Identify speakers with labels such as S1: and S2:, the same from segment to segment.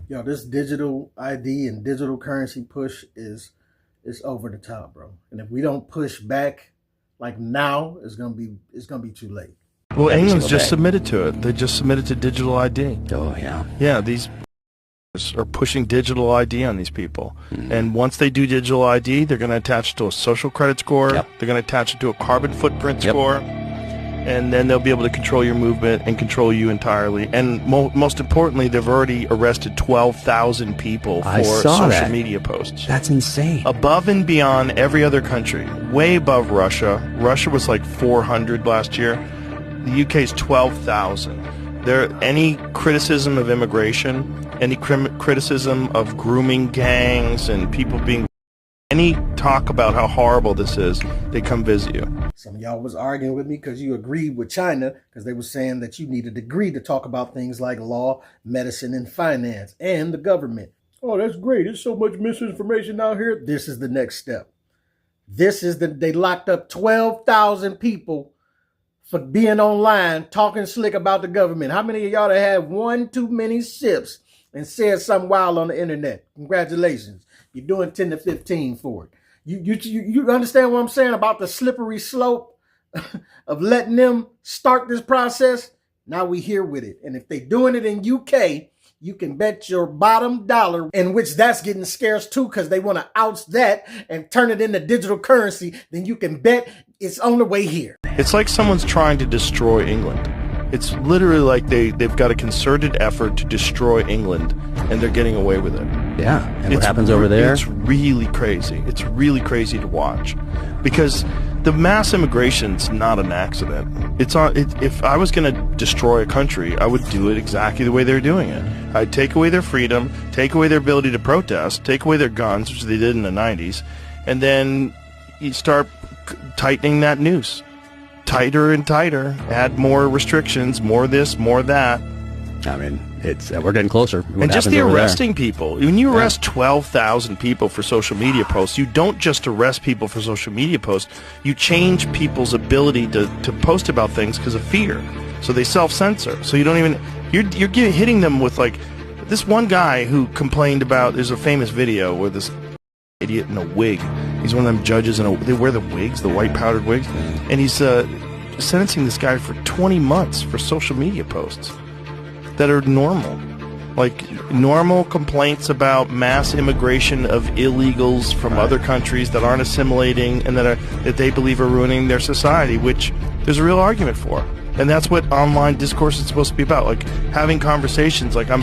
S1: Yo, this digital ID and digital currency push is over the top, bro. And if we don't push back like now, it's gonna be too late.
S2: Well, England's just submitted to it. They just submitted to digital ID.
S3: Oh yeah.
S2: Yeah, these are pushing digital ID on these people. And once they do digital ID, they're going to attach it to a social credit score.
S3: Yep.
S2: They're going to attach it to a carbon footprint score. And then they'll be able to control your movement and control you entirely. And most importantly, they've already arrested 12,000 people for social media posts.
S3: That's insane.
S2: Above and beyond every other country. Way above Russia. Russia was like 400 last year. The UK's 12,000. Any criticism of immigration, any criticism of grooming gangs and people being, any talk about how horrible this is, they come visit you.
S1: Some of y'all was arguing with me because you agreed with China, because they were saying that you need a degree to talk about things like law, medicine, and finance, and the government. Oh, that's great. There's so much misinformation out here. This is the next step. They locked up 12,000 people for being online, talking slick about the government. How many of y'all that had one too many sips and said something wild on the internet? Congratulations. You're doing 10 to 15 for it. You understand what I'm saying about the slippery slope of letting them start this process? Now we here with it. And if they doing it in UK, you can bet your bottom dollar, in which that's getting scarce too, because they want to oust that and turn it into digital currency, then you can bet it's on the way here.
S2: It's like someone's trying to destroy England. It's literally like they've got a concerted effort to destroy England, and they're getting away with it.
S3: Yeah, and what happens over there?
S2: It's really crazy. It's really crazy to watch, because the mass immigration's not an accident. If I was going to destroy a country, I would do it exactly the way they're doing it. I'd take away their freedom, take away their ability to protest, take away their guns, which they did in the 90s, and then you start tightening that noose. Tighter and tighter, add more restrictions, more this, more that.
S3: I mean, we're getting closer.
S2: And just the arresting people. When you arrest 12,000 people for social media posts, you don't just arrest people for social media posts. You change people's ability to post about things because of fear. So they self-censor. So you don't even... You're hitting them with, like... This one guy who complained about... There's a famous video where this idiot in a wig... He's one of them judges, and they wear the wigs, the white powdered wigs. And he's sentencing this guy for 20 months for social media posts that are normal. Like normal complaints about mass immigration of illegals from other countries that aren't assimilating and that they believe are ruining their society, which there's a real argument for. And that's what online discourse is supposed to be about, like having conversations, like I'm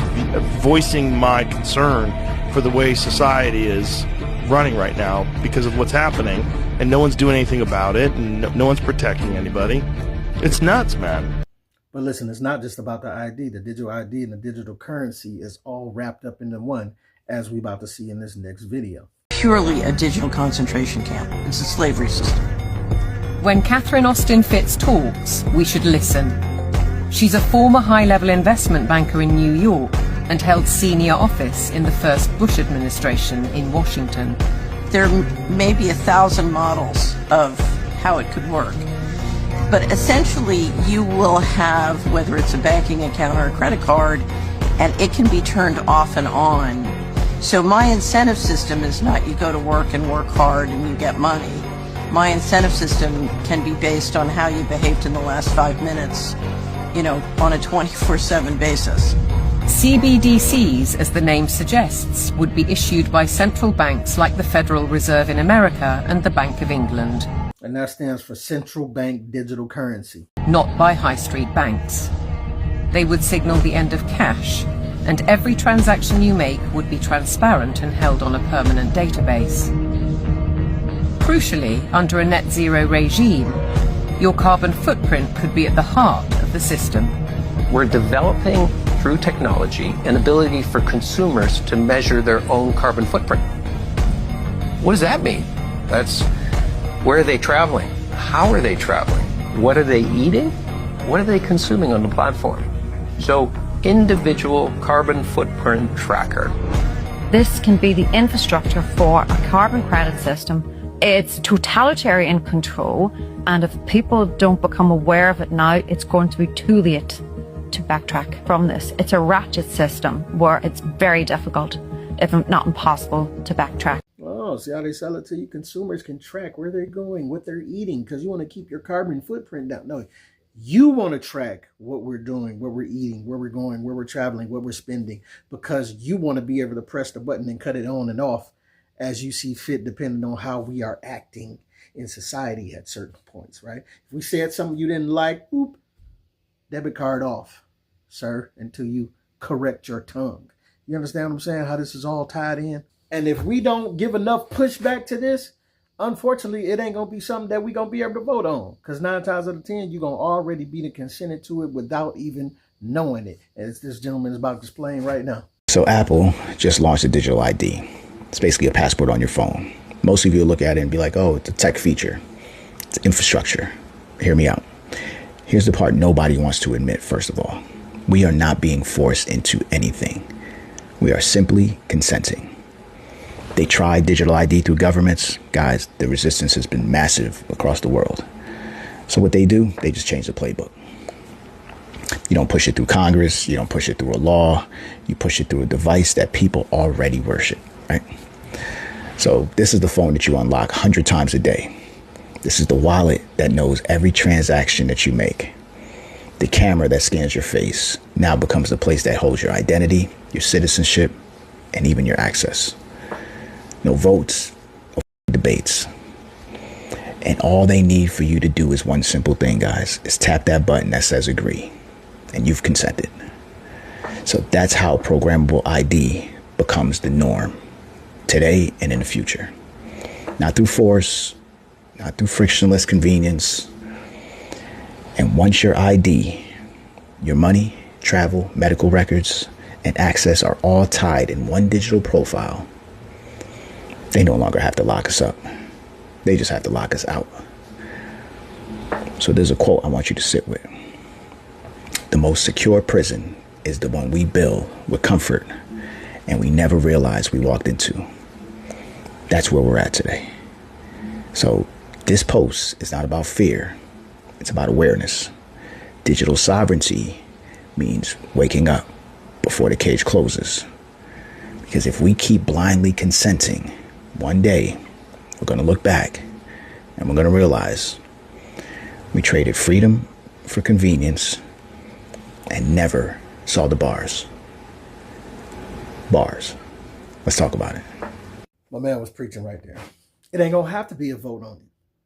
S2: voicing my concern for the way society is running right now because of what's happening, and no one's doing anything about it, and no one's protecting anybody. It's nuts, man.
S1: But listen, it's not just about the ID. The digital ID and the digital currency is all wrapped up into one, as we're about to see in this next video.
S4: Purely a digital concentration camp. It's a slavery system.
S5: When Catherine Austin Fitts talks, we should listen. She's a former high-level investment banker in New York and held senior office in the first Bush administration in Washington.
S4: There may be 1,000 models of how it could work. But essentially, you will have, whether it's a banking account or a credit card, and it can be turned off and on. So my incentive system is not you go to work and work hard and you get money. My incentive system can be based on how you behaved in the last 5 minutes, on a 24/7 basis.
S5: CBDCs, as the name suggests, would be issued by central banks like the Federal Reserve in America and the Bank of England.
S1: And that stands for central bank digital currency.
S5: Not by high street banks. They would signal the end of cash, and every transaction you make would be transparent and held on a permanent database. Crucially, under a net zero regime, your carbon footprint could be at the heart of the system.
S6: We're developing, through technology, an ability for consumers to measure their own carbon footprint. What does that mean? That's where are they traveling? How are they traveling? What are they eating? What are they consuming on the platform? So, individual carbon footprint tracker.
S7: This can be the infrastructure for a carbon credit system. It's totalitarian control, and if people don't become aware of it now, it's going to be too late to backtrack from this. It's a ratchet system where it's very difficult, if not impossible, to backtrack.
S1: Oh, see how they sell it to you? Consumers can track where they're going, what they're eating, because you want to keep your carbon footprint down. No, you want to track what we're doing, what we're eating, where we're going, where we're traveling, what we're spending, because you want to be able to press the button and cut it on and off as you see fit, depending on how we are acting in society at certain points, right? If we said something you didn't like, oop, debit card off, sir, until you correct your tongue. You understand what I'm saying? How this is all tied in? And if we don't give enough pushback to this, unfortunately, it ain't going to be something that we're going to be able to vote on. Because 9 times out of 10, you're going to already be consented to it without even knowing it. As this gentleman is about to explain right now.
S8: So Apple just launched a digital ID. It's basically a passport on your phone. Most of you will look at it and be like, oh, it's a tech feature. It's infrastructure. Hear me out. Here's the part nobody wants to admit, first of all. We are not being forced into anything. We are simply consenting. They tried digital ID through governments. Guys, the resistance has been massive across the world. So what they do, they just change the playbook. You don't push it through Congress. You don't push it through a law. You push it through a device that people already worship, right? So this is the phone that you unlock 100 times a day. This is the wallet that knows every transaction that you make. The camera that scans your face now becomes the place that holds your identity, your citizenship, and even your access. No votes, no debates. And all they need for you to do is one simple thing, guys, is tap that button that says agree, and you've consented. So that's how programmable ID becomes the norm today and in the future. Not through force, not through frictionless convenience. And once your ID, your money, travel, medical records, and access are all tied in one digital profile, they no longer have to lock us up. They just have to lock us out. So there's a quote I want you to sit with. The most secure prison is the one we build with comfort and we never realized we walked into. That's where we're at today. So this post is not about fear. It's about awareness. Digital sovereignty means waking up before the cage closes. Because if we keep blindly consenting, one day we're going to look back and we're going to realize we traded freedom for convenience and never saw the bars. Bars. Let's talk about it.
S1: My man was preaching right there. It ain't going to have to be a vote on it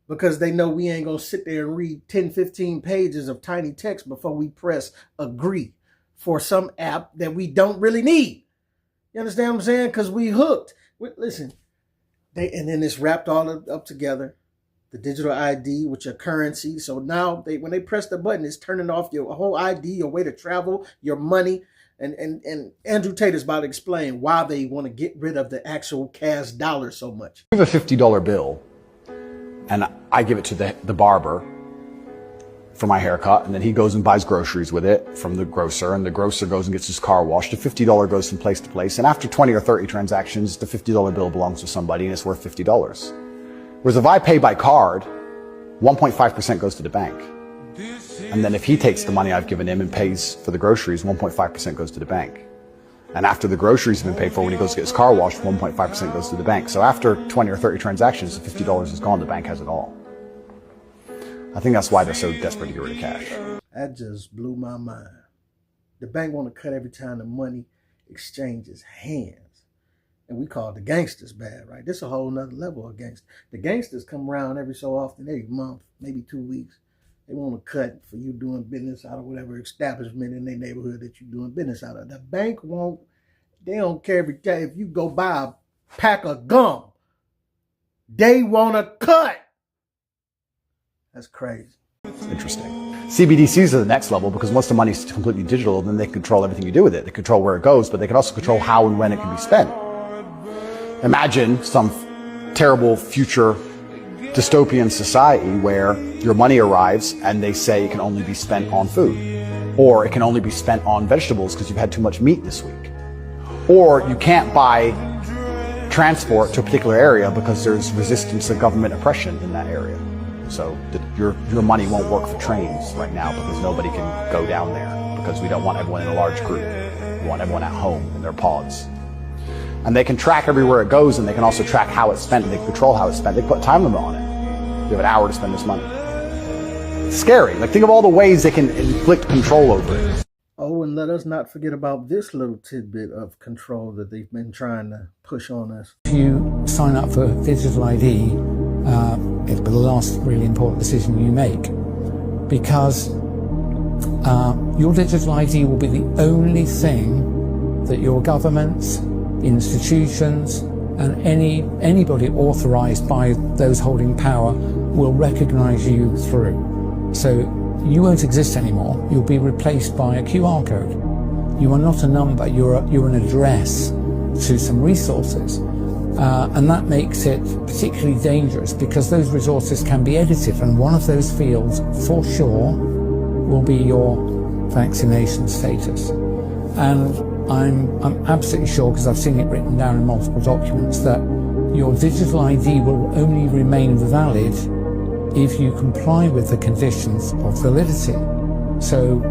S1: because they know we ain't going to sit there and read 10, 15 pages of tiny text before we press agree for some app that we don't really need. You understand what I'm saying? Because we hooked. Listen, and then it's wrapped all up together. The digital ID with your currency. So now when they press the button, it's turning off your whole ID, your way to travel, your money. And Andrew Tate is about to explain why they want to get rid of the actual cash dollar so much.
S9: I have a $50 bill and I give it to the barber for my haircut, and then he goes and buys groceries with it from the grocer, and the grocer goes and gets his car washed. The $50 goes from place to place, and after 20 or 30 transactions, the $50 bill belongs to somebody and it's worth $50. Whereas if I pay by card, 1.5% goes to the bank. And then if he takes the money I've given him and pays for the groceries, 1.5% goes to the bank. And after the groceries have been paid for, when he goes to get his car washed, 1.5% goes to the bank. So after 20 or 30 transactions, the $50 is gone, the bank has it all. I think that's why they're so desperate to get rid of cash.
S1: That just blew my mind. The bank want to cut every time the money exchanges hands. And we call the gangsters bad, right? This is a whole nother level of gangster. The gangsters come around every so often, every month, maybe 2 weeks. They want to cut for you doing business out of whatever establishment in their neighborhood that you're doing business out of. The bank won't, they don't care if you go buy a pack of gum. They want to cut. That's crazy.
S9: Interesting. CBDCs are the next level because once the money's completely digital, then they control everything you do with it. They control where it goes, but they can also control how and when it can be spent. Imagine some terrible future dystopian society where your money arrives and they say it can only be spent on food, or it can only be spent on vegetables because you've had too much meat this week, or you can't buy transport to a particular area because there's resistance to government oppression in that area. So your money won't work for trains right now because nobody can go down there because we don't want everyone in a large group. We want everyone at home in their pods. And they can track everywhere it goes, and they can also track how it's spent, and they can control how it's spent. They put a time limit on it. You have an hour to spend this money. It's scary. Like, think of all the ways they can inflict control over it.
S1: Oh, and let us not forget about this little tidbit of control that they've been trying to push on us.
S10: If you sign up for digital ID, it'll be the last really important decision you make, because your digital ID will be the only thing that your governments, institutions, and anybody authorized by those holding power will recognize you through. So you won't exist anymore. You'll be replaced by a QR code. You are not a number, you're an address to some resources. And that makes it particularly dangerous because those resources can be edited, and one of those fields, for sure, will be your vaccination status. And I'm absolutely sure, because I've seen it written down in multiple documents, that your digital ID will only remain valid if you comply with the conditions of validity. So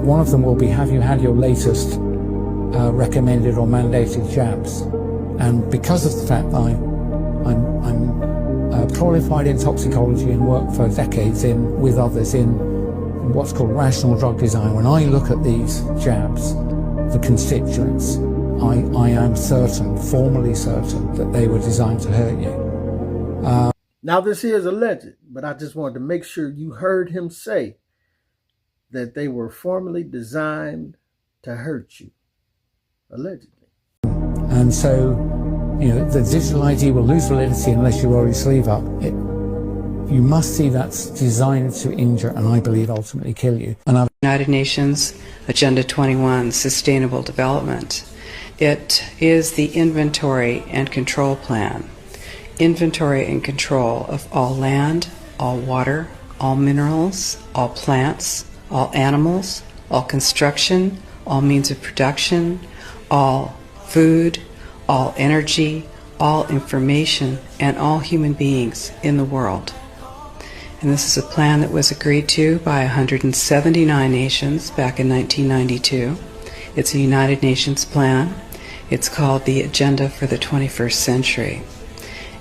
S10: one of them will be, have you had your latest recommended or mandated jabs? And because of the fact that I'm qualified in toxicology and worked for decades with others in what's called rational drug design, when I look at these jabs, the constituents, I am certain, formally certain, that they were designed to hurt you.
S1: Now, this is alleged, but I just wanted to make sure you heard him say that they were formally designed to hurt you. Allegedly.
S10: And so, the digital ID will lose validity unless you roll your sleeve up. You must see that's designed to injure and, I believe, ultimately kill you. And
S11: United Nations Agenda 21, Sustainable Development. It is the inventory and control plan. Inventory and control of all land, all water, all minerals, all plants, all animals, all construction, all means of production, all food, all energy, all information, and all human beings in the world. And this is a plan that was agreed to by 179 nations back in 1992. It's a United Nations plan. It's called the Agenda for the 21st Century.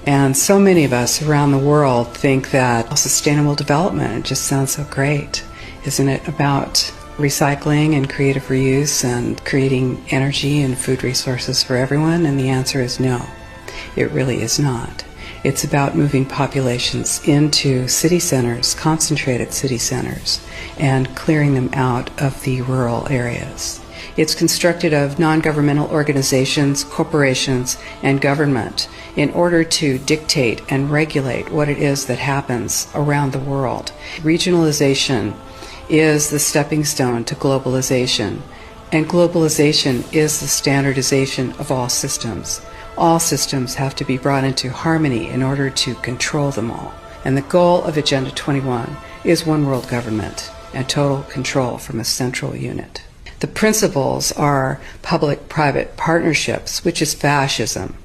S11: And so many of us around the world think that sustainable development, it just sounds so great. Isn't it about recycling and creative reuse and creating energy and food resources for everyone? And the answer is no, it really is not. It's about moving populations into city centers, concentrated city centers, and clearing them out of the rural areas. It's constructed of non-governmental organizations, corporations, and government in order to dictate and regulate what it is that happens around the world. Regionalization is the stepping stone to globalization, and globalization is the standardization of all systems. All systems have to be brought into harmony in order to control them all. And the goal of Agenda 21 is one world government and total control from a central unit. The principles are public-private partnerships, which is fascism.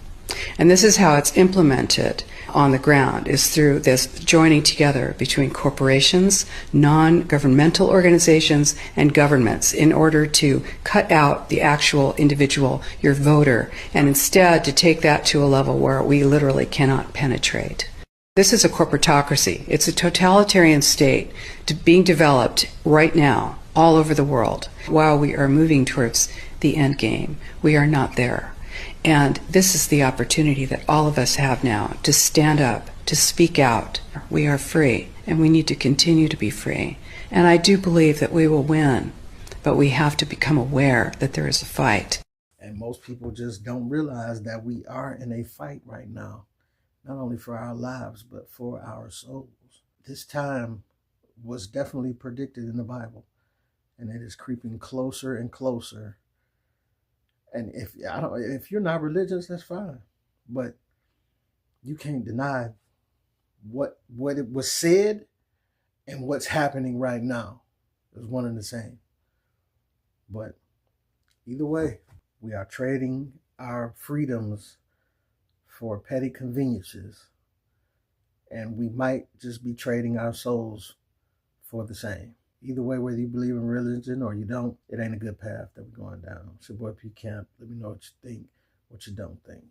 S11: And this is how it's implemented on the ground, is through this joining together between corporations, non-governmental organizations, and governments in order to cut out the actual individual, your voter, and instead to take that to a level where we literally cannot penetrate. This is a corporatocracy. It's a totalitarian state being developed right now all over the world. While we are moving towards the end game, we are not there. And this is the opportunity that all of us have now to stand up, to speak out. We are free, and we need to continue to be free. And I do believe that we will win, but we have to become aware that there is a fight.
S1: And most people just don't realize that we are in a fight right now, not only for our lives, but for our souls. This time was definitely predicted in the Bible, and it is creeping closer and closer. And if you're not religious, that's fine. But you can't deny what it was said and what's happening right now. It's one and the same. But either way, we are trading our freedoms for petty conveniences. And we might just be trading our souls for the same. Either way, whether you believe in religion or you don't, it ain't a good path that we're going down. It's your boy P Camp. Let me know what you think, what you don't think.